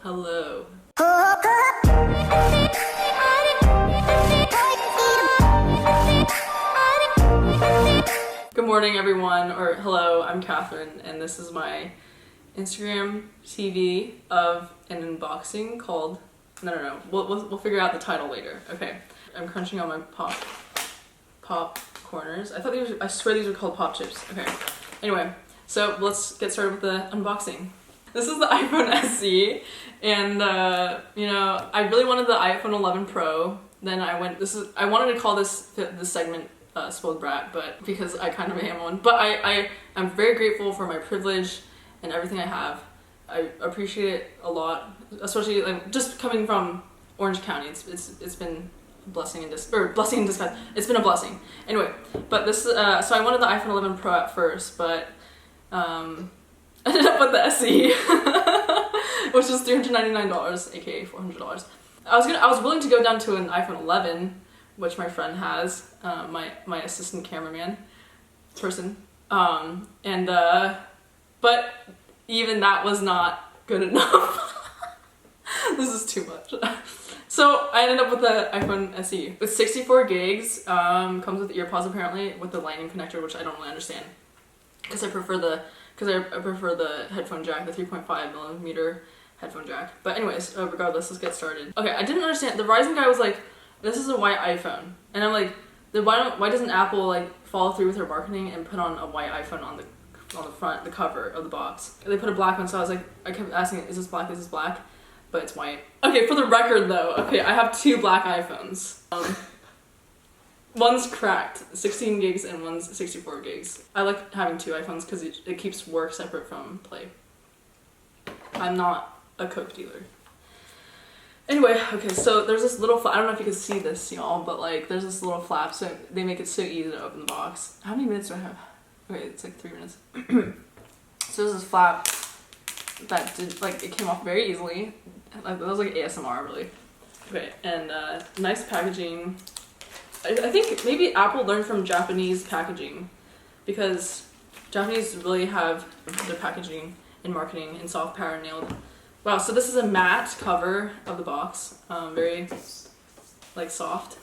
hello. Good morning, everyone, or hello, I'm Catherine, and this is my Instagram TV of an unboxing called, no, we'll figure out the title later. Okay, I'm crunching on my pop corners. I swear these were called pop chips. Okay, anyway, so let's get started with the unboxing. This is the iPhone SE, and you know, I really wanted the iPhone 11 Pro. Then I wanted to call this segment Spoiled Brat, but because I kind of am one. But I'm very grateful for my privilege and everything I have. I appreciate it a lot, especially like just coming from Orange County. It's been a blessing in disguise. It's been a blessing. Anyway, but this so I wanted the iPhone 11 Pro at first, but I ended up with the SE, which is $399, aka $400. I was willing to go down to an iPhone 11, which my friend has, my assistant cameraman person, but even that was not good enough. This is too much. So I ended up with the iPhone SE with 64 gigs. Comes with earpods apparently with the lightning connector, which I don't really understand because I prefer the headphone jack, the 3.5mm headphone jack. But anyways, regardless, let's get started. Okay, I didn't understand. The Verizon guy was like, "This is a white iPhone," and I'm like, why doesn't Apple like follow through with their marketing and put on a white iPhone on the front, the cover of the box? They put a black one, so I kept asking, "Is this black? Is this black?" But it's white. Okay, for the record though, okay, I have two black iPhones. One's cracked, 16 gigs, and one's 64 gigs. I like having two iPhones because it keeps work separate from play. I'm not a Coke dealer. Anyway, okay, so there's this little flap. I don't know if you can see this, y'all, but like there's this little flap, so they make it so easy to open the box. How many minutes do I have? Okay, it's like 3 minutes. So there's this flap that it came off very easily. Like, that was like ASMR, really. Okay, and nice packaging. I think maybe Apple learned from Japanese packaging because Japanese really have their packaging and marketing and soft power nailed. Wow, so this is a matte cover of the box, very like soft.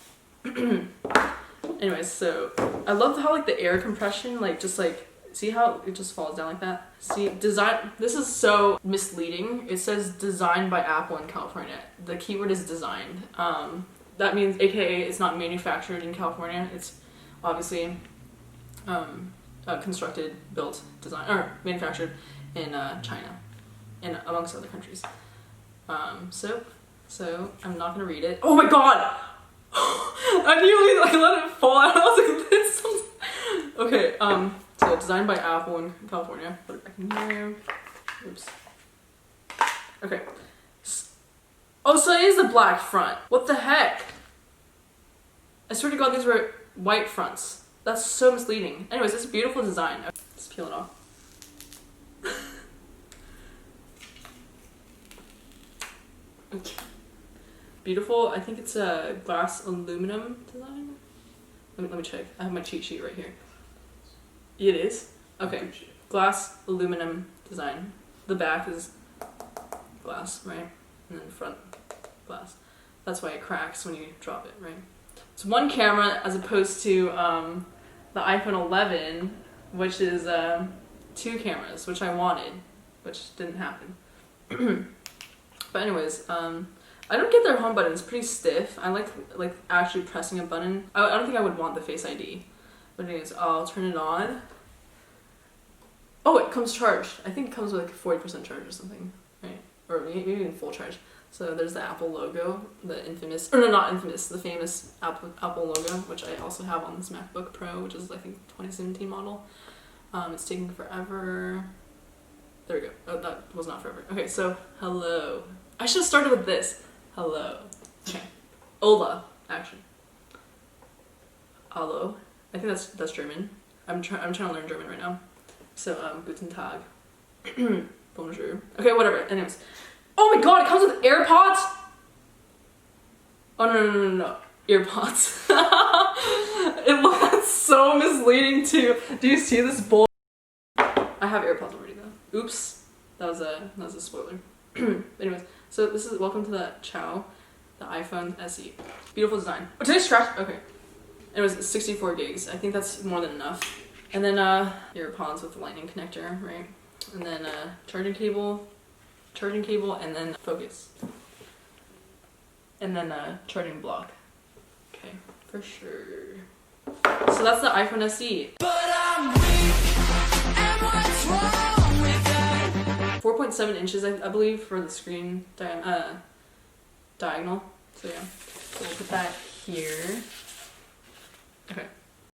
Anyways, so I love how like the air compression, like just like, see how it just falls down like that? See, design, this is so misleading. It says designed by Apple in California. The keyword is designed. That means AKA it's not manufactured in California. It's obviously constructed, built, designed, or manufactured in China and amongst other countries. So I'm not gonna read it. Oh my god! I nearly let it fall out. I was like, this sounds... Okay, so designed by Apple in California. Put it back in here. Oops. Okay. Oh, so it is the black front. What the heck? I swear to God, these were white fronts. That's so misleading. Anyways, it's a beautiful design. Let's peel it off. Okay. Beautiful. I think it's a glass aluminum design. Let me check. I have my cheat sheet right here. It is? Okay. Glass aluminum design. The back is glass, right? And then front glass. That's why it cracks when you drop it, right? It's one camera as opposed to the iPhone 11, which is two cameras, which I wanted, which didn't happen. But anyways, I don't get their home button. It's pretty stiff. I like actually pressing a button. I don't think I would want the Face ID. But anyways, I'll turn it on. Oh, it comes charged. I think it comes with like a 40% charge or something, right? Or maybe even full charge. So there's the Apple logo, the infamous, or no, not infamous, the famous Apple logo, which I also have on this MacBook Pro, which is I think 2017 model. It's taking forever. There we go. Oh, that was not forever. Okay, so hello. I should have started with this. Hello. Okay. Hola, actually. Hallo. I think that's German. I'm trying to learn German right now. So Guten Tag. Bonjour. Okay, whatever. Anyways. Oh my god, it comes with AirPods? Oh no. Earpods. It looks so misleading too. Do you see this bull? I have AirPods already though. Oops. That was a spoiler. Anyways, So this is welcome to the the iPhone SE. Beautiful design. Oh, today's scratch. Okay. It was 64 gigs. I think that's more than enough. And then earpods with the lightning connector, right? And then charging cable, and then focus. And then charging block. Okay, for sure. So that's the iPhone SE. But I'm weak, and what's wrong with that? 4.7 inches, I believe, for the screen diagonal. So yeah, so we'll put that here. Okay.